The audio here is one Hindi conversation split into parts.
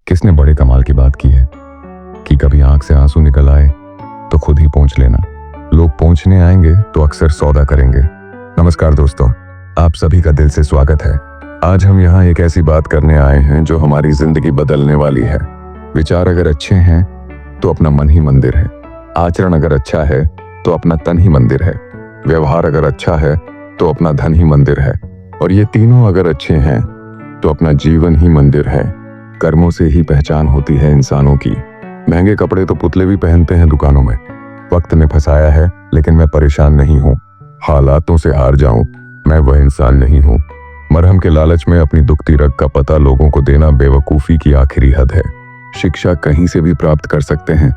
किसने बड़े कमाल की बात की है कि कभी आंख से आंसू निकल आए तो खुद ही पहुंच लेना। लोग पहुंचने आएंगे तो अक्सर सौदा करेंगे। नमस्कार दोस्तों, आप सभी का दिल से स्वागत है। आज हम यहाँ एक ऐसी बात करने आए हैं जो हमारी जिंदगी बदलने वाली है। विचार अगर अच्छे हैं तो अपना मन ही मंदिर है। आचरण अगर अच्छा है तो अपना तन ही मंदिर है। व्यवहार अगर अच्छा है तो अपना धन ही मंदिर है। और ये तीनों अगर अच्छे हैं तो अपना जीवन ही मंदिर है। कर्मों से ही पहचान होती है इंसानों की। महंगे कपड़े तो पुतले भी पहनते हैं दुकानों में। वक्त ने फंसाया है लेकिन मैं परेशान नहीं हूँ। हालातों से हार जाऊं, मैं वह इंसान नहीं हूँ। मरहम के लालच में अपनी दुखती रग का पता लोगों को देना बेवकूफ़ी की आखिरी हद है। शिक्षा कहीं से भी प्राप्त कर सकते हैं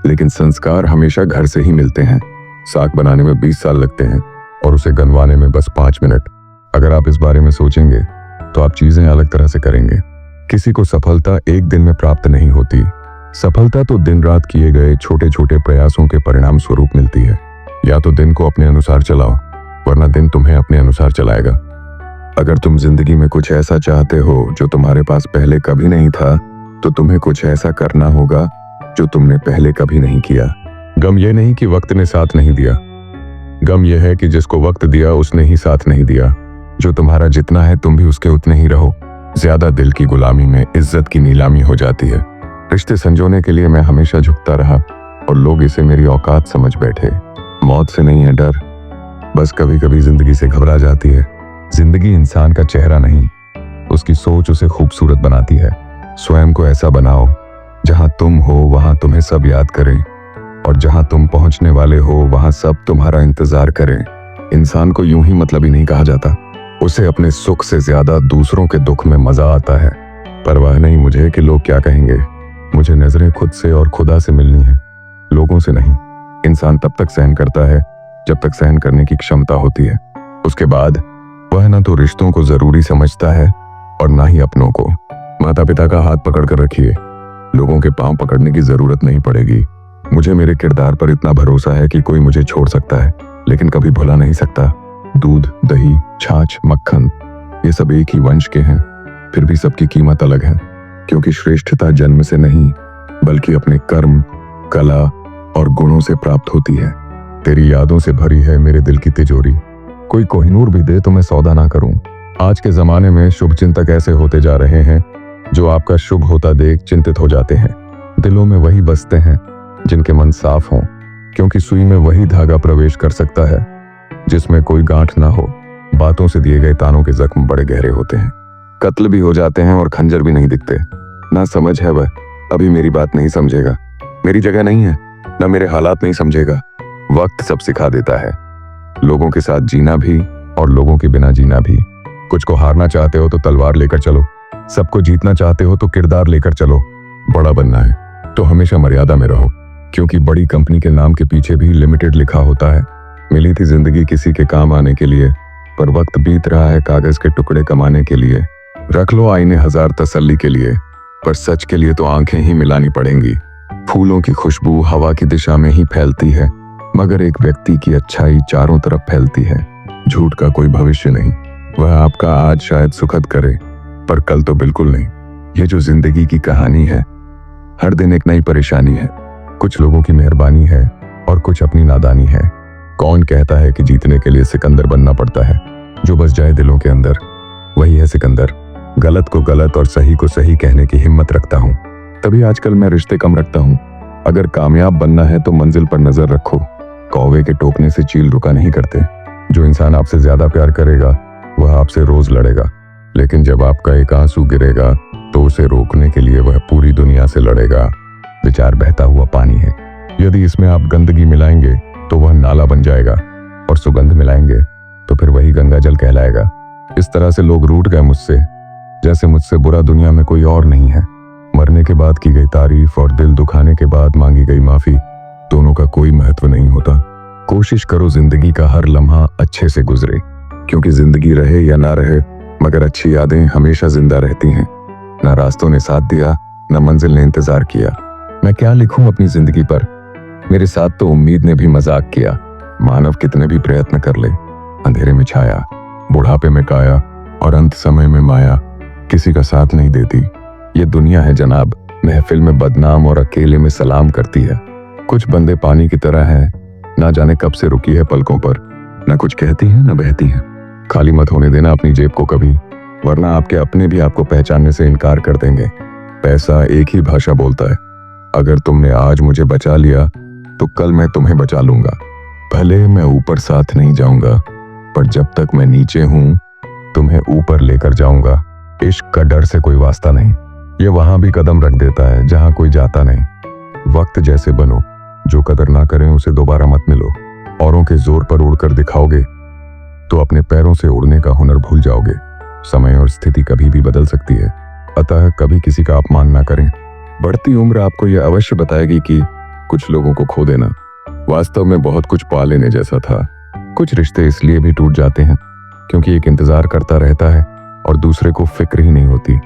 लेकिन संस्कार हमेशा घर से ही मिलते हैं। साग बनाने में 20 साल लगते हैं और उसे गनवाने में बस 5 मिनट। अगर आप इस बारे में सोचेंगे तो आप चीजें अलग तरह से करेंगे। किसी को सफलता एक दिन में प्राप्त नहीं होती। सफलता तो दिन रात किए गए छोटे छोटे प्रयासों के परिणाम स्वरूप मिलती है। या तो दिन को अपने अनुसार चलाओ वरना दिन तुम्हें अपने अनुसार चलाएगा। अगर तुम जिंदगी में कुछ ऐसा चाहते हो जो तुम्हारे पास पहले कभी नहीं था तो तुम्हें कुछ ऐसा करना होगा जो तुमने पहले कभी नहीं किया। गम यह नहीं कि वक्त ने साथ नहीं दिया, गम यह है कि जिसको वक्त दिया उसने ही साथ नहीं दिया। जो तुम्हारा जितना है तुम भी उसके उतने ही रहो। ज्यादा दिल की गुलामी में इज्जत की नीलामी हो जाती है। रिश्ते संजोने के लिए मैं हमेशा झुकता रहा और लोग इसे मेरी औकात समझ बैठे। मौत से नहीं है डर, बस कभी कभी जिंदगी से घबरा जाती है। जिंदगी इंसान का चेहरा नहीं, उसकी सोच उसे खूबसूरत बनाती है। स्वयं को ऐसा बनाओ जहां तुम हो वहां तुम्हें सब याद करें और जहां तुम पहुंचने वाले हो वहां सब तुम्हारा इंतजार करें। इंसान को यूं ही मतलबी नहीं कहा जाता, उसे अपने सुख से ज्यादा दूसरों के दुख में मजा आता है। परवाह नहीं मुझे कि लोग क्या कहेंगे। मुझे नजरें खुद से और खुदा से मिलनी है, लोगों से नहीं। इंसान तब तक सहन करता है जब तक सहन करने की क्षमता होती है। उसके बाद वह न तो रिश्तों को जरूरी समझता है और ना ही अपनों को। माता पिता का हाथ पकड़ कर रखिए, लोगों के पांव पकड़ने की जरूरत नहीं पड़ेगी। मुझे मेरे किरदार पर इतना भरोसा है कि कोई मुझे छोड़ सकता है लेकिन कभी भुला नहीं सकता। दूध, दही, छाछ, मक्खन ये सब एक ही वंश के हैं, फिर भी सबकी कीमत अलग है। क्योंकि श्रेष्ठता जन्म से नहीं बल्कि अपने कर्म, कला और गुणों से प्राप्त होती है। तेरी यादों से भरी है मेरे दिल की तिजोरी। कोई कोहिनूर भी दे तो मैं सौदा ना करूं। आज के जमाने में शुभ चिंतक ऐसे होते जा रहे हैं जो आपका शुभ होता देख चिंतित हो जाते हैं। दिलों में वही बसते हैं जिनके मन साफ हों, क्योंकि सुई में वही धागा प्रवेश कर सकता है जिसमें कोई गांठ ना हो। बातों से दिए गए तानों के जख्म बड़े गहरे होते हैं। कत्ल भी हो जाते हैं और खंजर भी नहीं दिखते। ना समझ है वह, अभी मेरी बात नहीं समझेगा। मेरी जगह नहीं है, ना मेरे हालात नहीं समझेगा। वक्त सब सिखा देता है, लोगों के साथ जीना भी और लोगों के बिना जीना भी। कुछ को हारना चाहते हो तो तलवार लेकर चलो, सबको जीतना चाहते हो तो किरदार लेकर चलो। बड़ा बनना है तो हमेशा मर्यादा में रहो, क्योंकि बड़ी कंपनी के नाम के पीछे भी लिमिटेड लिखा होता है। मिली थी जिंदगी किसी के काम आने के लिए, पर वक्त बीत रहा है कागज के टुकड़े कमाने के लिए। रख लो आईने हजार तसल्ली के लिए, पर सच के लिए तो आंखें ही मिलानी पड़ेंगी। फूलों की खुशबू हवा की दिशा में ही फैलती है, मगर एक व्यक्ति की अच्छाई चारों तरफ फैलती है। झूठ का कोई भविष्य नहीं, वह आपका आज शायद सुखद करे पर कल तो बिल्कुल नहीं। ये जो जिंदगी की कहानी है, हर दिन एक नई परेशानी है। कुछ लोगों की मेहरबानी है और कुछ अपनी नादानी है। कौन कहता है कि जीतने के लिए सिकंदर बनना पड़ता है? जो बस जाए दिलों के अंदर वही है सिकंदर। गलत को गलत और सही को सही कहने की हिम्मत रखता हूँ, तभी आजकल मैं रिश्ते कम रखता हूँ। अगर कामयाब बनना है तो मंजिल पर नजर रखो, कौवे के टोकने से चील रुका नहीं करते। जो इंसान आपसे ज्यादा प्यार करेगा वह आपसे रोज लड़ेगा, लेकिन जब आपका एक आंसू गिरेगा तो उसे रोकने के लिए वह पूरी दुनिया से लड़ेगा। विचार बहता हुआ पानी है, यदि इसमें आप गंदगी मिलाएंगे तो वह नाला बन जाएगा और सुगंध मिलाएंगे तो फिर वही गंगा जल कहलाएगा। इस तरह से लोग रूठ गए मुझसे, जैसे मुझसे बुरा दुनिया में कोई और नहीं है। मरने के बाद की गई तारीफ और दिल दुखाने के बाद मांगी गई माफी, दोनों का कोई महत्व नहीं होता। कोशिश करो जिंदगी का हर लम्हा अच्छे से गुजरे, क्योंकि जिंदगी रहे या ना रहे मगर अच्छी यादें हमेशा जिंदा रहती हैं। ना रास्तों ने साथ दिया, ना मंजिल ने इंतजार किया। मैं क्या लिखूं अपनी जिंदगी पर, मेरे साथ तो उम्मीद ने भी मजाक किया। मानव कितने भी प्रयत्न कर ले, अंधेरे में छाया, बुढ़ापे में काया और अंत समय में माया किसी का साथ नहीं देती। ये दुनिया है जनाब, महफिल में बदनाम और अकेले में सलाम करती है। कुछ बंदे पानी की तरह हैं, ना जाने कब से रुकी है पलकों पर, ना कुछ कहती हैं ना बहती हैं। खाली मत होने देना अपनी जेब को कभी, वरना आपके अपने भी आपको पहचानने से इनकार कर देंगे। पैसा एक ही भाषा बोलता है। अगर तुमने आज मुझे बचा लिया तो कल मैं तुम्हें बचा लूंगा। भले मैं ऊपर साथ नहीं जाऊंगा, पर जब तक मैं नीचे हूं तुम्हें ऊपर लेकर जाऊंगा। इश्क का डर से कोई वास्ता नहीं, ये वहां भी कदम रख देता है जहां कोई जाता नहीं। वक्त जैसे बनो, जो कदर ना करें उसे दोबारा मत मिलो। औरों के जोर पर उड़कर दिखाओगे तो अपने पैरों से उड़ने का हुनर भूल जाओगे। समय और स्थिति कभी भी बदल सकती है, अतः कभी किसी का अपमान ना करें। बढ़ती उम्र आपको यह अवश्य बताएगी कि कुछ लोगों को खो देना वास्तव में बहुत कुछ पा लेने जैसा था। कुछ रिश्ते इसलिए भी टूट जाते हैं क्योंकि एक इंतजार करता रहता है और दूसरे को फिक्र ही नहीं होती।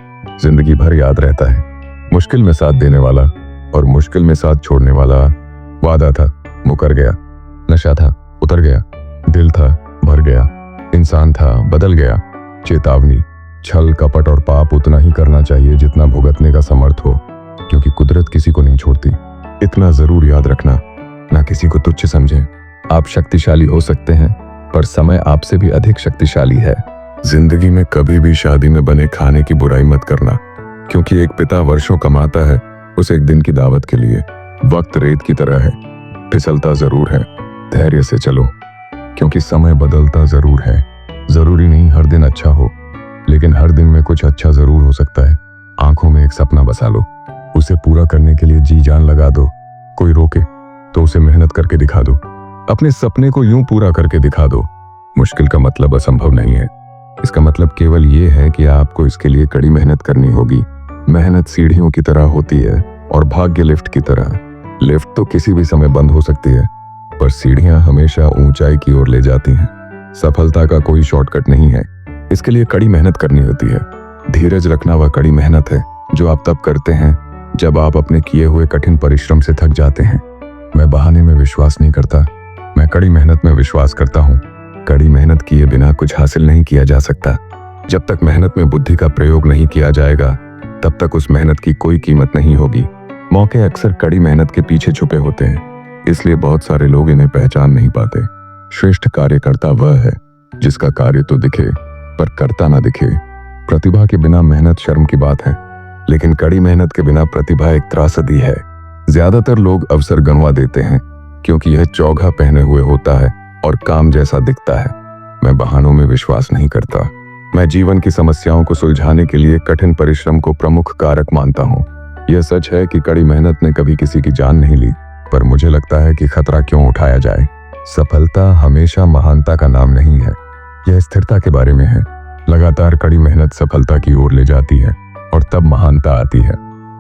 जिंदगी भर याद रहता है मुश्किल में साथ देने वाला और मुश्किल में साथ छोड़ने वाला। वादा था, मुकर गया। नशा था, उतर गया। दिल था, भर गया। इंसान था, बदल गया। चेतावनी, छल कपट और पाप उतना ही करना चाहिए जितना भुगतने का समर्थ हो, क्योंकि कुदरत किसी को नहीं छोड़ती। इतना जरूर याद रखना, ना किसी को तुच्छ समझें। आप शक्तिशाली हो सकते हैं, पर समय आपसे भी अधिक शक्तिशाली है। जिंदगी में कभी भी शादी में बने खाने की बुराई मत करना, क्योंकि एक पिता वर्षों कमाता है उस एक दिन की दावत के लिए। वक्त रेत की तरह है, फिसलता जरूर है। धैर्य से चलो, क्योंकि समय बदलता जरूर है। जरूरी नहीं हर दिन अच्छा हो, लेकिन हर दिन में कुछ अच्छा जरूर हो सकता है। आंखों में एक सपना बसा लो, उसे पूरा करने के लिए जी जान लगा दो। कोई रोके तो उसे मेहनत करके दिखा दो। अपने सपने को यूं पूरा करके दिखा दो। मुश्किल का मतलब असंभव नहीं है, इसका मतलब केवल ये है कि आपको इसके लिए कड़ी मेहनत करनी होगी। मेहनत सीढ़ियों की तरह होती है और भाग्य लिफ्ट की तरह। लिफ्ट तो किसी भी समय बंद हो सकती है, पर सीढ़ियां हमेशा ऊंचाई की ओर ले जाती हैं। सफलता का कोई शॉर्टकट नहीं है, इसके लिए कड़ी मेहनत करनी होती है। धीरज रखना वह कड़ी मेहनत है जो आप तब करते हैं जब आप अपने किए हुए कठिन परिश्रम से थक जाते हैं। मैं बहाने में विश्वास नहीं करता, मैं कड़ी मेहनत में विश्वास करता हूँ। कड़ी मेहनत किए बिना कुछ हासिल नहीं किया जा सकता। जब तक मेहनत में बुद्धि का प्रयोग नहीं किया जाएगा, तब तक उस मेहनत की कोई कीमत नहीं होगी। मौके अक्सर कड़ी मेहनत के पीछे छुपे होते हैं, इसलिए बहुत सारे लोग इन्हें पहचान नहीं पाते। श्रेष्ठ कार्यकर्ता वह है जिसका कार्य तो दिखे पर करता ना दिखे। प्रतिभा के बिना मेहनत शर्म की बात है, लेकिन कड़ी मेहनत के बिना प्रतिभा एक त्रासदी है। ज्यादातर लोग अवसर गंवा देते हैं क्योंकि यह चौगा पहने हुए होता है और काम जैसा दिखता है। मैं बहानों में विश्वास नहीं करता। मैं जीवन की समस्याओं को सुलझाने के लिए कठिन परिश्रम को प्रमुख कारक मानता हूँ। यह सच है कि कड़ी मेहनत ने कभी किसी की जान नहीं ली, पर मुझे लगता है कि खतरा क्यों उठाया जाए। सफलता हमेशा महानता का नाम नहीं है, यह स्थिरता के बारे में है। लगातार कड़ी मेहनत सफलता की ओर ले जाती है और तब महानता आती है।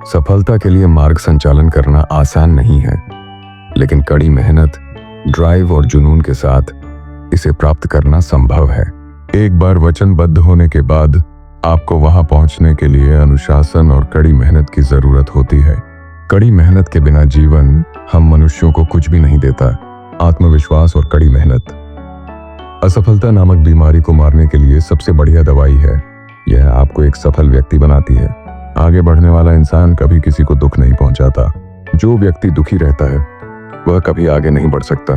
सफलता के लिए मार्ग संचालन करना आसान नहीं है, लेकिन कड़ी मेहनत, ड्राइव और जुनून के साथ इसे प्राप्त करना संभव है। एक बार वचनबद्ध होने के बाद आपको वहां पहुंचने के लिए अनुशासन और कड़ी मेहनत की जरूरत होती है। कड़ी मेहनत के बिना जीवन हम मनुष्यों को कुछ भी नहीं देता। आत्मविश्वास और कड़ी मेहनत असफलता नामक बीमारी को मारने के लिए सबसे बढ़िया दवाई है। यह आपको एक सफल व्यक्ति बनाती है। आगे बढ़ने वाला इंसान कभी किसी को दुख नहीं पहुंचाता। जो व्यक्ति दुखी रहता है वह कभी आगे नहीं बढ़ सकता।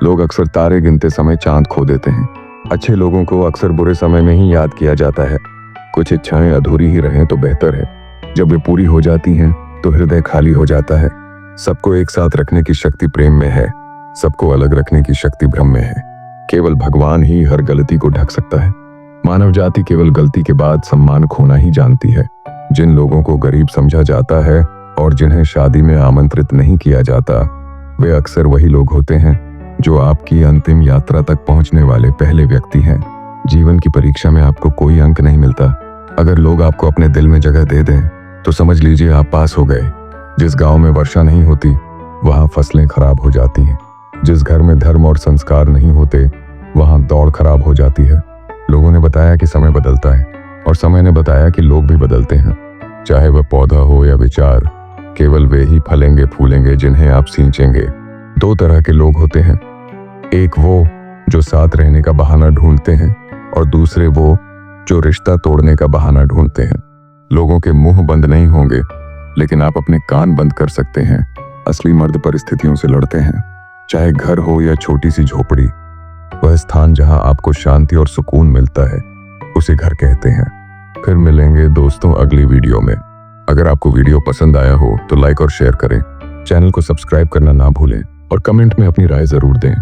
लोग अक्सर तारे गिनते समय चांद खो देते हैं। अच्छे लोगों को अक्सर बुरे समय में ही याद किया जाता है। कुछ इच्छाएं अधूरी ही रहें तो बेहतर है। जब वे पूरी हो जाती हैं तो हृदय खाली हो जाता है। सबको एक साथ रखने की शक्ति प्रेम में है, सबको अलग रखने की शक्ति भ्रम में है। केवल भगवान ही हर गलती को ढक सकता है। मानव जाति केवल गलती के बाद सम्मान खोना ही जानती है। जिन लोगों को गरीब समझा जाता है और जिन्हें शादी में आमंत्रित नहीं किया जाता, वे अक्सर वही लोग होते हैं जो आपकी अंतिम यात्रा तक पहुंचने वाले पहले व्यक्ति हैं। जीवन की परीक्षा में आपको कोई अंक नहीं मिलता। अगर लोग आपको अपने दिल में जगह दे दें तो समझ लीजिए आप पास हो गए। जिस गांव में वर्षा नहीं होती वहां फसलें खराब हो जाती हैं। जिस घर में धर्म और संस्कार नहीं होते वहां दौड़ खराब हो जाती है। लोगों ने बताया कि समय बदलता है और समय ने बताया कि लोग भी बदलते हैं। चाहे वह पौधा हो या विचार, केवल वे ही फलेंगे फूलेंगे जिन्हें आप सींचेंगे। दो तरह के लोग होते हैं, एक वो जो साथ रहने का बहाना ढूंढते हैं और दूसरे वो जो रिश्ता तोड़ने का बहाना ढूंढते हैं। लोगों के मुंह बंद नहीं होंगे, लेकिन आप अपने कान बंद कर सकते हैं। असली मर्द परिस्थितियों से लड़ते हैं, चाहे घर हो या छोटी सी झोपड़ी। वह स्थान जहां आपको शांति और सुकून मिलता है, उसे घर कहते हैं। फिर मिलेंगे दोस्तों अगली वीडियो में। अगर आपको वीडियो पसंद आया हो तो लाइक और शेयर करें, चैनल को सब्सक्राइब करना ना भूलें और कमेंट में अपनी राय जरूर दें।